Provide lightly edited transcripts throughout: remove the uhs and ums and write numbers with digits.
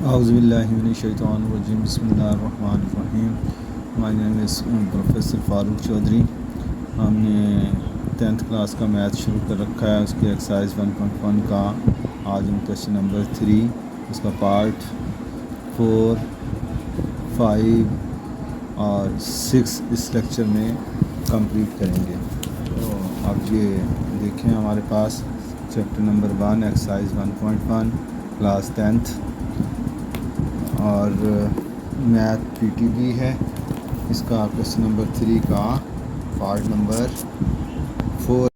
Auzubillahiminash-shaytanir-rajim. बिस्मिल्लाहिर्रहमानिर्रहीम. My name is professor Farooq Chaudhary. हमने 10th class का मैथ शुरू कर रखा है. उसके एक्सरसाइज 1.1 का आज हम क्वेश्चन नंबर 3 उसका पार्ट 4, 5 और 6 इस लेक्चर में कंप्लीट करेंगे. तो अब ये देखें हमारे पास chapter number 1 exercise 1.1 class 10th और मैथ पीटीबी है. इसका क्वेश्चन नंबर 3 का पार्ट नंबर 4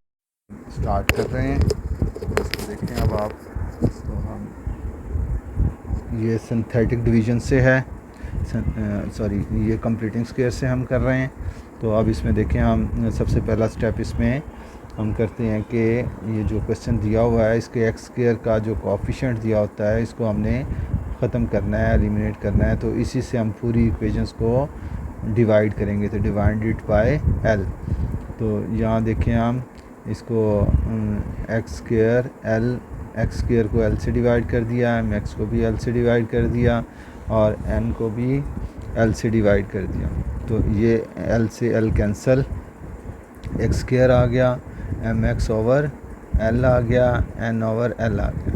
स्टार्ट कर रहे हैं. इसको देखें अब आप. तो हम ये सिंथेटिक डिवीजन से है, ये कंप्लीटिंग स्क्वायर से हम कर रहे हैं. तो अब इसमें देखें हम सबसे पहला स्टेप इसमें हम करते हैं कि ये जो क्वेश्चन दिया हुआ है इसके एक्स स्क्वायर का जो कोएफिशिएंट दिया होता है इसको हमने ख़त्म करना है, एलिमिनेट करना है. तो इसी से हम पूरी इक्वेशंस को डिवाइड करेंगे. तो डिवाइडेड बाय एल. तो यहाँ देखें हम इसको एक्स स्क्वायर को एल से डिवाइड कर दिया, एम एक्स को भी एल से डिवाइड कर दिया और एन को भी एल से डिवाइड कर दिया. तो ये एल से एल कैंसल, एक्स स्क्वायर आ गया, एम एक्स ओवर एल आ गया, एन ओवर एल आ गया.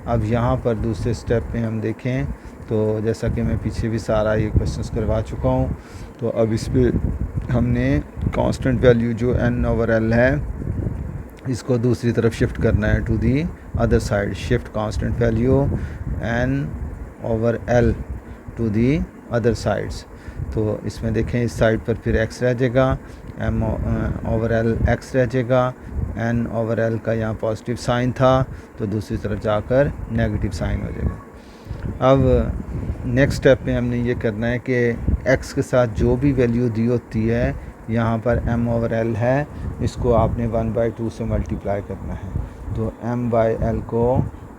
अब यहाँ पर दूसरे स्टेप में हम देखें तो जैसा कि मैं पीछे भी सारा ये क्वेश्चंस करवा चुका हूँ. तो अब इस पर हमने कांस्टेंट वैल्यू जो एन ओवर एल है इसको दूसरी तरफ शिफ्ट करना है, to the other side. Shift constant value N over L to the other sides. तो इसमें देखें इस साइड पर फिर एक्स रह जाएगा, एम ओवर एल एक्स रह जाएगा, एन ओवर एल का यहाँ पॉजिटिव साइन था तो दूसरी तरफ जाकर नेगेटिव साइन हो जाएगा. अब नेक्स्ट स्टेप में हमने ये करना है कि एक्स के साथ जो भी वैल्यू दी होती है यहाँ पर एम ओवर एल है, इसको आपने 1/2 से मल्टीप्लाई करना है. तो एम बाई एल को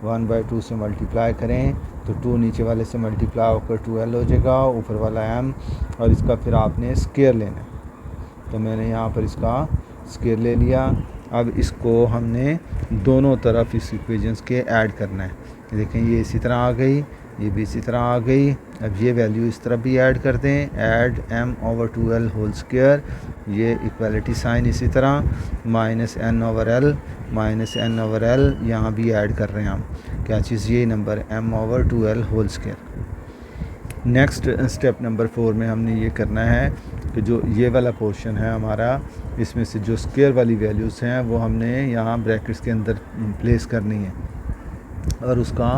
1/2 से मल्टीप्लाई करें तो 2 नीचे वाले से मल्टीप्लाई होकर 2l हो जाएगा, ऊपर वाला m, और इसका फिर आपने स्क्वायर लेना है. तो मैंने यहाँ पर इसका स्क्वायर ले लिया. अब इसको हमने दोनों तरफ इस इक्वेशंस के ऐड करना है. देखें ये इसी तरह आ गई, ये भी इसी तरह आ गई. अब ये वैल्यू इस तरफ भी ऐड कर दें, add m over 2l whole square. ये इक्वलिटी साइन इसी तरह minus n over l minus n over l यहाँ भी ऐड कर रहे हैं हम. क्या चीज़? ये number m over 2l whole square. Next step number 4 में हमने ये करना है कि जो ये वाला पोर्शन है हमारा, इसमें से जो स्क्वायर वाली वैल्यूज़ हैं वो हमने यहाँ ब्रैकेट्स के अंदर प्लेस करनी है और उसका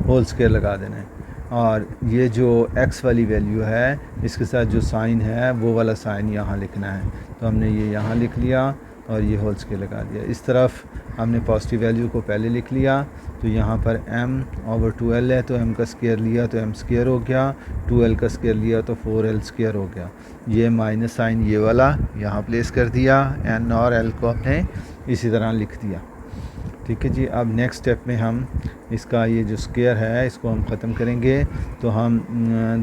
होल स्क्वायर लगा देना है. और ये जो x वाली वैल्यू है इसके साथ जो साइन है वो वाला साइन यहाँ लिखना है. तो हमने ये यहाँ लिख लिया और ये होल स्क्वायर लगा दिया. इस तरफ हमने पॉजिटिव वैल्यू को पहले लिख लिया. तो यहाँ पर m ओवर 2l है तो m का स्क्वायर लिया तो m स्क्वायर हो गया, 2l का स्क्वायर लिया तो 4l स्क्वायर हो गया. ये माइनस साइन ये वाला यहाँ प्लेस कर दिया, n और l को हमने इसी तरह लिख दिया. ठीक है जी. अब नेक्स्ट स्टेप में हम इसका ये जो स्क्वायर है इसको हम ख़त्म करेंगे. तो हम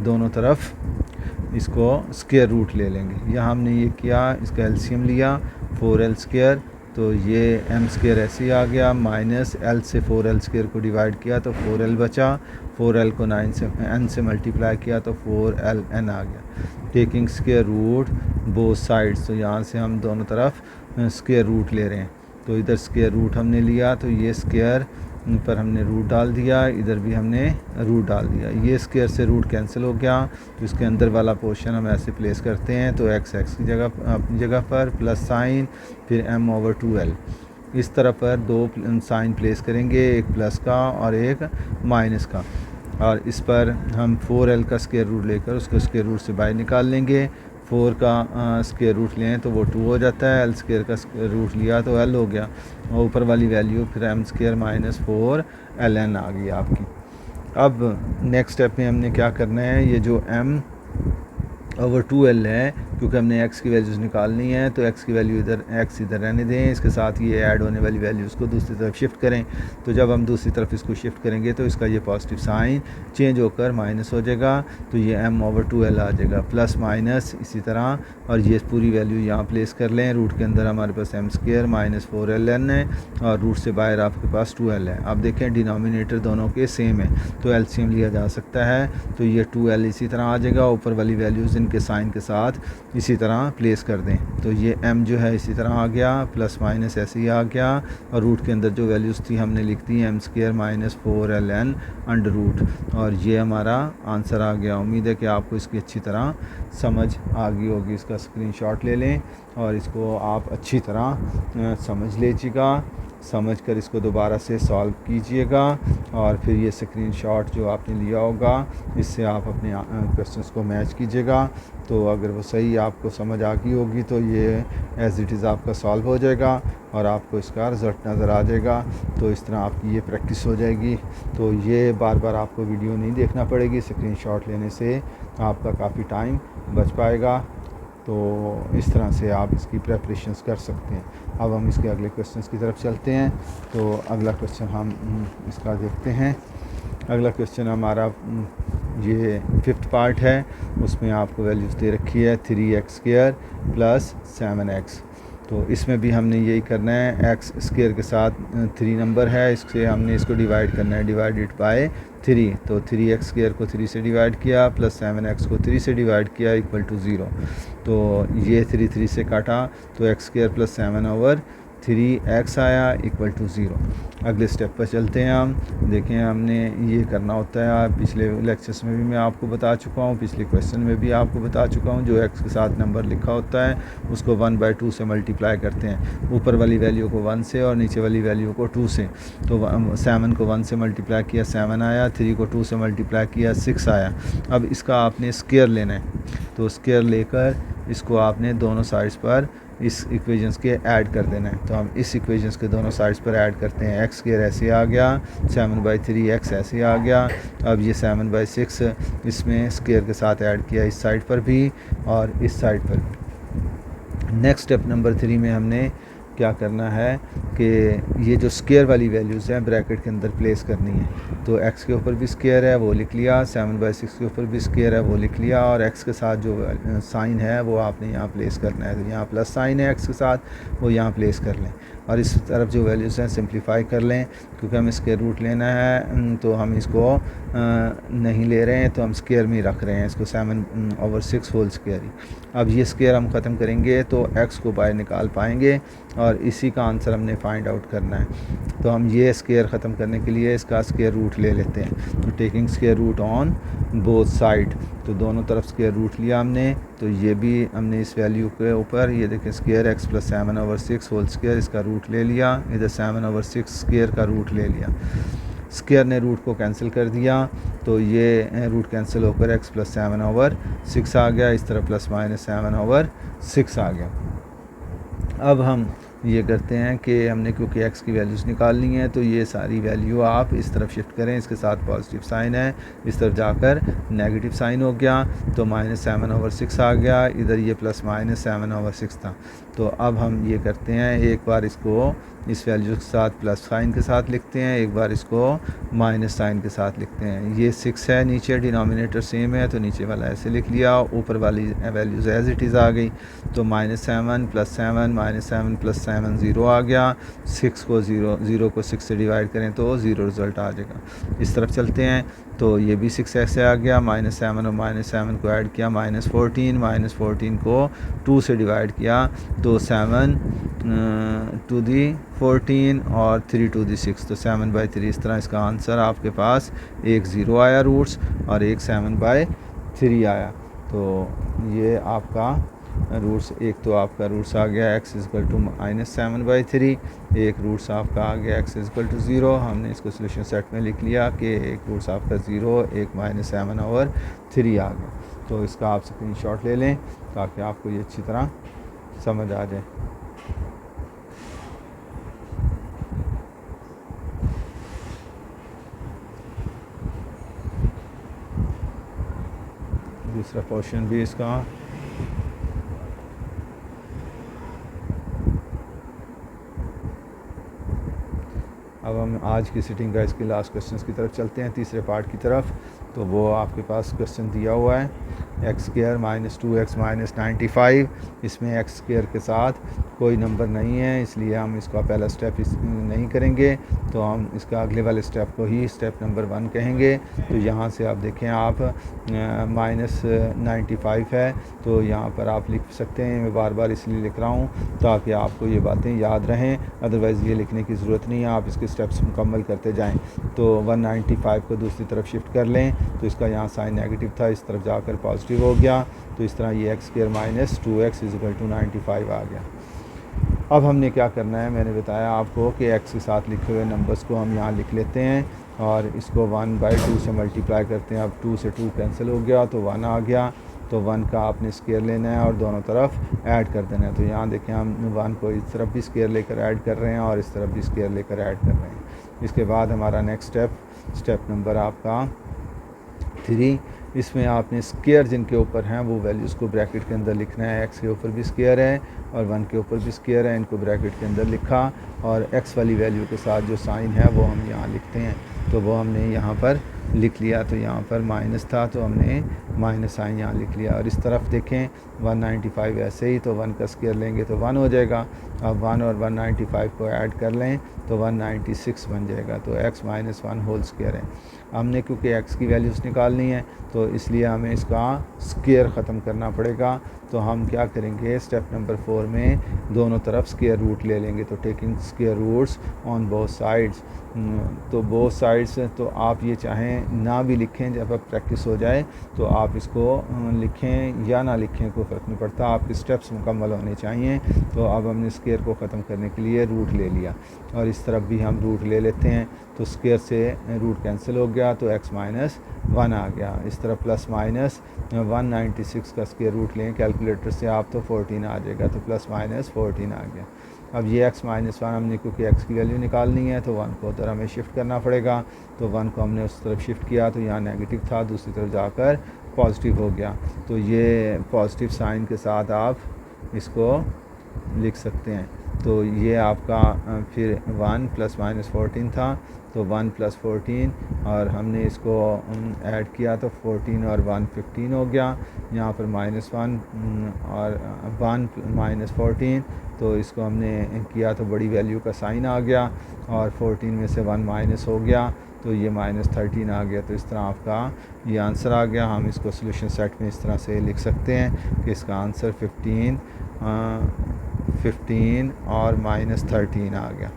दोनों तरफ इसको स्क्वायर रूट ले लेंगे. यहाँ हमने ये किया, इसका एलसीएम लिया 4l स्क्वायर. तो ये m स्क्वायर ऐसे ही आ गया, माइनस l से 4l स्क्वायर को डिवाइड किया तो 4l बचा, 4l को n से मल्टीप्लाई किया तो 4ln आ गया. Taking square root both sides. तो यहाँ से हम दोनों तरफ स्क्वायर रूट ले रहे हैं. तो इधर स्क्वायर रूट हमने लिया तो ये स्क्वायर पर हमने रूट डाल दिया, इधर भी हमने रूट डाल दिया. ये स्क्वायर से रूट कैंसिल हो गया तो इसके अंदर वाला पोर्शन हम ऐसे प्लेस करते हैं. तो एक्स की जगह अपनी जगह पर प्लस साइन, फिर m ओवर 2l. इस तरह पर दो साइन प्लेस करेंगे, एक प्लस का और एक माइनस का. और इस पर हम 4l का स्क्वायर रूट लेकर उसको स्क्वायर रूट से बाहर निकाल लेंगे. 4 का स्क्वायर रूट लें तो वो 2 हो जाता है, l स्क्वायर का रूट लिया तो l हो गया, और ऊपर वाली वैल्यू फिर m स्क्वायर माइनस 4ln आ गई आपकी. अब नेक्स्ट स्टेप में हमने क्या करना है, ये जो m ओवर 2l है क्योंकि हमने x की वैल्यूज़ निकालनी है, तो x की वैल्यू इधर x इधर रहने दें, इसके साथ ये ऐड होने वाली वैल्यूज़ को दूसरी तरफ शिफ्ट करें। तो जब हम दूसरी तरफ इसको शिफ्ट करेंगे तो इसका ये पॉजिटिव साइन चेंज होकर माइनस हो जाएगा, तो ये m/2l आ जाएगा, प्लस माइनस इसी तरह, और ये पूरी वैल्यू यहाँ प्लेस कर लें। रूट के अंदर हमारे पास m² माइनस 4ln है, और रूट से बाहर आपके पास 2l है। अब देखें डिनोमिनेटर दोनों के सेम है, तो एलसीएम लिया जा सकता है, तो ये 2l इसी तरह आ जाएगा। ऊपर वाली वैल्यूज़ इनके साइन के साथ इसी तरह प्लेस कर दें, तो ये m जो है इसी तरह आ गया, प्लस माइनस ऐसे ही आ गया, और रूट के अंदर जो वैल्यूज़ थी हमने लिख दी m² minus 4ln under root, और ये हमारा आंसर आ गया। उम्मीद है कि आपको इसकी अच्छी तरह समझ आ गई होगी। इसका स्क्रीनशॉट ले लें और इसको आप अच्छी तरह समझ लीजिएगा, समझ कर इसको दोबारा से सॉल्व कीजिएगा, और फिर ये स्क्रीनशॉट जो आपने लिया होगा इससे आप अपने क्वेश्चंस को मैच कीजिएगा। तो अगर वो सही आपको समझ आ गई होगी तो ये एज़ इट इज़ आपका सॉल्व हो जाएगा और आपको इसका रिज़ल्ट नज़र आ जाएगा। तो इस तरह आपकी ये प्रैक्टिस हो जाएगी। तो ये बार बार आपको वीडियो नहीं देखना पड़ेगी, स्क्रीनशॉट लेने से आपका काफ़ी टाइम बच पाएगा। तो इस तरह से आप इसकी प्रेपरेशंस कर सकते हैं। अब हम इसके अगले क्वेश्चंस की तरफ चलते हैं। तो अगला क्वेश्चन हम इसका देखते हैं। अगला क्वेश्चन हमारा ये 5th पार्ट है, उसमें आपको वैल्यूज़ दे रखी है 3x² प्लस 7x। तो इसमें भी हमने यही करना है, x² के साथ 3 नंबर है, इससे हमने इसको डिवाइड करना है, डिवाइडेड बाय 3। तो 3x² को 3 से डिवाइड किया, प्लस 7x को 3 से डिवाइड किया, इक्वल टू 0। तो ये 3 से काटा, तो x² प्लस 7/3x आया, इक्वल टू 0। अगले स्टेप पर चलते हैं हम। देखें हमने ये करना होता है, पिछले लेक्चर्स में भी मैं आपको बता चुका हूँ, पिछले क्वेश्चन में भी आपको बता चुका हूँ। जो x के साथ नंबर लिखा होता है उसको 1/2 से मल्टीप्लाई करते हैं, ऊपर वाली वैल्यू को 1 से और नीचे वाली वैल्यू को 2 से। तो 7 को 1 से मल्टीप्लाई किया 7 आया, 3 को 2 से मल्टीप्लाई किया 6 आया। अब इसका आपने स्क्वायर लेना है, तो स्क्वायर लेकर इसको आपने दोनों साइड्स पर इस इक्वेशंस के ऐड कर देना है। तो हम इस इक्वेशंस के दोनों साइड्स पर ऐड करते हैं। x² ऐसे आ गया, 7/3x ऐसे आ गया। अब ये 7/6 इसमें स्क्वायर के साथ ऐड किया, इस साइड पर भी और इस साइड पर भी। नेक्स्ट स्टेप नंबर 3 में हमने क्या करना है कि ये जो स्क्वायर वाली वैल्यूज़ हैं ब्रैकेट के अंदर प्लेस करनी है। तो x के ऊपर भी स्क्वायर है वो लिख लिया, 7/6 के ऊपर भी स्क्वायर है वो लिख लिया, और x के साथ जो साइन है वो आपने यहाँ प्लेस करना है। तो यहाँ प्लस साइन है x के साथ, वो यहाँ प्लेस कर लें, और इस तरफ जो वैल्यूज़ हैं सिंप्लीफाई कर लें। क्योंकि हमें स्क्वायर रूट लेना है तो हम इसको नहीं ले रहे हैं, तो हम स्क्वायर में ही रख रहे हैं इसको, 7/6 होल स्क्वायर ही। अब ये स्क्वायर हम ख़त्म करेंगे तो x को बाहर निकाल पाएंगे, और इसी का आंसर हमने फाइंड आउट करना है। तो हम ये स्क्वायर ख़त्म करने के लिए इसका स्क्वायर रूट ले लेते हैं। तो taking square root on both side, तो दोनों तरफ स्क्वायर रूट लिया हमने। तो ये भी हमने इस वैल्यू के ऊपर ये देखें square x plus 7/6 whole square, इसका रूट ले लिया, इधर 7/6 स्क्वायर का रूट ले लिया। स्क्वायर ने रूट को कैंसिल कर दिया, तो ये रूट कैंसिल होकर x प्लस 7/6 आ गया, इस तरह प्लस माइनस 7/6 आ गया। अब हम ये करते हैं कि हमने क्योंकि x की वैल्यूज़ निकालनी है, तो ये सारी वैल्यू आप इस तरफ शिफ्ट करें, इसके साथ पॉजिटिव साइन है, इस तरफ जाकर नेगेटिव साइन हो गया, तो माइनस 7/6 आ गया, इधर ये प्लस माइनस 7/6 था। तो अब हम ये करते हैं, एक बार इसको इस वैल्यू के साथ प्लस साइन के साथ लिखते हैं, एक बार इसको माइनस साइन के साथ लिखते हैं। ये 6 है, नीचे डिनोमिनेटर सेम है, तो नीचे वाला ऐसे लिख लिया, ऊपर वाली वैल्यूज़ एज इट इज़ आ गई। तो -7 + 7 -7 + 7 0 आ गया। 6 को 0 को 6 से डिवाइड करें तो 0 रिज़ल्ट आ जाएगा। इस तरफ चलते हैं, तो ये भी 6 ऐसे आ गया, -7 और -7 को ऐड किया, -14 को 2 से डिवाइड किया, तो 7 to the 14 और 3 to the 6, तो 7/3। इस तरह इसका आंसर आपके पास एक 0 आया रूट्स और एक 7/3 आया। तो ये आपका रूट्स, एक तो आपका रूट्स आ गया x = -7/3, एक रूट्स आपका आ गया x = 0। हमने इसको सोल्यूशन सेट में लिख लिया कि एक रूट्स आपका 0, एक -7/3 आ गया। तो इसका आप स्क्रीनशॉट ले लें ताकि आपको ये अच्छी तरह समझ आ जाए। दूसरा क्वेश्चन भी इसका अब हम आज की सिटिंग का इसके लास्ट क्वेश्चन की तरफ चलते हैं, तीसरे पार्ट की तरफ। तो वो आपके पास क्वेश्चन दिया हुआ है x square minus 2x minus 95। इसमें एक्स स्क्वायर के साथ कोई नंबर नहीं है, इसलिए हम इसका पहला स्टेप नहीं करेंगे, तो हम इसका अगले वाले स्टेप को ही स्टेप नंबर 1 कहेंगे। तो यहाँ से आप देखें, आप माइनस 95 है, तो यहाँ पर आप लिख सकते हैं। मैं बार बार इसलिए लिख रहा हूँ ताकि आपको ये बातें याद रहें, अदरवाइज़ ये लिखने की ज़रूरत नहीं है, आप इसके स्टेप्स मुकम्मल करते जाएँ। तो 195 को दूसरी तरफ शिफ्ट कर लें, तो इसका यहाँ साइन नेगेटिव था, इस तरफ जाकर पॉजिटिव हो गया। तो इस तरह ये X square minus 2x is to 95 आ गया। अब हमने क्या करना है, मैंने बताया आपको कि x के साथ लिखे हुए नंबर्स को हम यहाँ लिख लेते हैं और इसको 1/2 से मल्टीप्लाई करते हैं। अब 2 से 2 कैंसिल हो गया तो 1 आ गया। तो 1 का आपने स्क्वायर लेना है और दोनों तरफ ऐड कर देना है। तो यहाँ देखें, हम 1 को इस तरफ भी स्क्वायर लेकर ऐड कर रहे हैं और इस तरफ भी स्क्वायर लेकर ऐड कर रहे हैं। इसके बाद हमारा नेक्स्ट स्टेप नंबर आपका 3। इसमें आपने स्क्वायर जिनके ऊपर हैं वो वैल्यूज़ को ब्रैकेट के अंदर लिखना है। x के ऊपर भी स्क्वायर है और 1 के ऊपर भी स्क्वायर है, इनको ब्रैकेट के अंदर लिखा और x वाली वैल्यू के साथ जो साइन है वो हम यहाँ लिखते हैं। तो वो हमने यहाँ पर लिख लिया। तो यहाँ पर माइनस था तो हमने माइनस साइन यहाँ लिख लिया। और इस तरफ देखें 195 ऐसे ही, तो 1 का स्क्वायर लेंगे तो 1 हो जाएगा। अब 1 और 195 को ऐड कर लें तो 196 बन जाएगा। तो x माइनस 1 होल स्क्वायर है। हमने क्योंकि x की वैल्यूज़ निकालनी है तो इसलिए हमें इसका स्क्वायर ख़त्म करना पड़ेगा। तो हम क्या करेंगे, स्टेप नंबर 4 में दोनों तरफ स्क्वायर रूट ले लेंगे। तो taking square roots on both sides, तो बोथ साइड्स, तो आप ये चाहें ना भी लिखें, जब अब प्रैक्टिस हो जाए तो आप इसको लिखें या ना लिखें, कोई फ़र्क नहीं पड़ता, आपके स्टेप्स मुकम्मल होने चाहिए। तो अब हमने स्क्वायर को ख़त्म करने के लिए रूट ले लिया और इस तरफ भी हम रूट ले लेते हैं। तो स्क्वायर से रूट कैंसिल हो गया तो x माइनस 1 आ गया। इस तरफ प्लस माइनस 196 का स्क्वायर रूट लें कैलकुलेटर से आप तो 14 आ जाएगा। तो प्लस माइनस 14 आ गया। अब ये x माइनस 1 हमने क्योंकि x की वैल्यू निकालनी है तो 1 को उधर हमें शिफ्ट करना पड़ेगा। तो 1 को हमने उस तरफ शिफ्ट किया तो यहाँ नेगेटिव था, दूसरी तरफ जाकर पॉजिटिव हो गया। तो ये पॉजिटिव साइन के साथ आप इसको लिख सकते हैं। तो ये आपका फिर 1 प्लस माइनस 14 था, तो 1 प्लस 14 और हमने इसको ऐड किया तो 14 और 1 15 हो गया। यहाँ पर -1 और 1 माइनस 14, तो इसको हमने किया तो बड़ी वैल्यू का साइन आ गया और 14 में से 1 माइनस हो गया तो ये -13 आ गया। तो इस तरह आपका ये आंसर आ गया। हम इसको सॉल्यूशन सेट में इस तरह से लिख सकते हैं कि इसका आंसर 15 और -13 आ गया।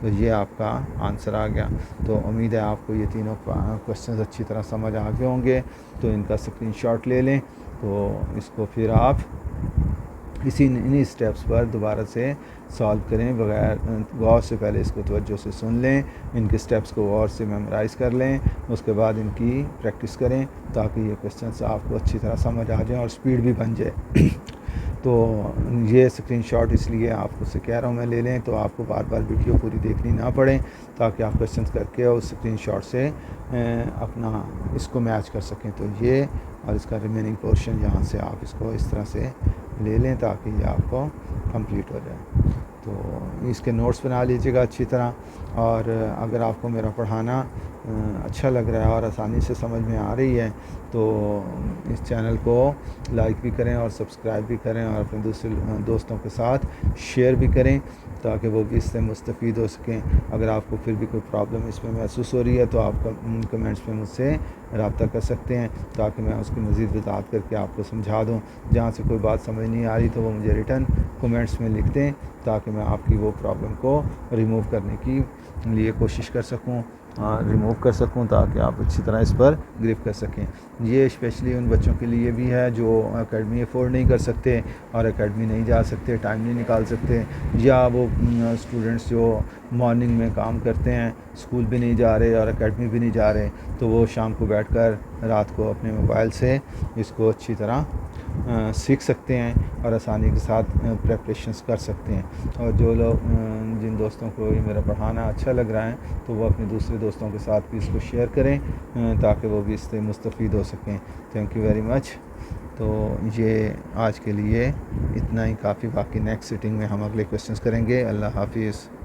तो ये आपका आंसर आ गया। तो उम्मीद है आपको ये तीनों क्वेश्चंस अच्छी तरह समझ आ गए होंगे। तो इनका स्क्रीनशॉट ले लें, तो इसको फिर आप इन्हीं स्टेप्स पर दोबारा से सॉल्व करें बगैर गौर से। पहले इसको तवज्जो से सुन लें, इनके स्टेप्स को गौर से मेमोराइज़ कर लें, उसके बाद इनकी प्रैक्टिस करें ताकि ये क्वेश्चंस आपको अच्छी तरह समझ आ जाए और स्पीड भी बन जाए। तो ये स्क्रीनशॉट इसलिए आपको से कह रहा हूँ मैं ले लें, तो आपको बार बार वीडियो पूरी देखनी ना पड़े, ताकि आप क्वेश्चन करके और स्क्रीनशॉट से अपना इसको मैच कर सकें। तो ये और इसका रिमेनिंग पोर्शन यहाँ से आप इसको इस तरह से ले लें ताकि ये आपको कंप्लीट हो जाए। तो इसके नोट्स बना लीजिएगा अच्छी तरह। और अगर आपको मेरा पढ़ाना अच्छा लग रहा है और आसानी से समझ में आ रही है तो इस चैनल को लाइक भी करें और सब्सक्राइब भी करें और अपने दूसरे दोस्तों के साथ शेयर भी करें ताकि वो भी इससे मुस्तफ़ीद हो सकें। अगर आपको फिर भी कोई प्रॉब्लम इसमें महसूस हो रही है तो आप कमेंट्स में मुझसे रब्ता कर सकते हैं ताकि मैं उसकी मज़ीद वज़ाहत करके आपको समझा दूँ। जहाँ से कोई बात समझ नहीं आ रही तो वो मुझे रिटर्न कमेंट्स में लिख दें ताकि मैं आपकी वो प्रॉब्लम को रिमूव करने की लिए कोशिश कर सकूँ, रिमूव कर सकूं, ताकि आप अच्छी तरह इस पर ग्रिप कर सकें। ये स्पेशली उन बच्चों के लिए भी है जो एकेडमी अफोर्ड नहीं कर सकते और एकेडमी नहीं जा सकते, टाइम नहीं निकाल सकते, या वो स्टूडेंट्स जो मॉर्निंग में काम करते हैं, स्कूल भी नहीं जा रहे और एकेडमी भी नहीं जा रहे, तो वो शाम को बैठकर रात को अपने मोबाइल से इसको अच्छी तरह सीख सकते हैं और आसानी के साथ प्रेपरेशंस कर सकते हैं। और जो लोग जिन दोस्तों को ये मेरा पढ़ाना अच्छा लग रहा है तो वो अपने दूसरे दोस्तों के साथ भी इसको शेयर करें ताकि वो भी इससे मुस्तफ़ीद हो सकें। Thank you very much. तो ये आज के लिए इतना ही काफ़ी, बाकी नेक्स्ट सिटिंग में हम अगले क्वेश्चंस करेंगे। अल्लाह हाफिज़।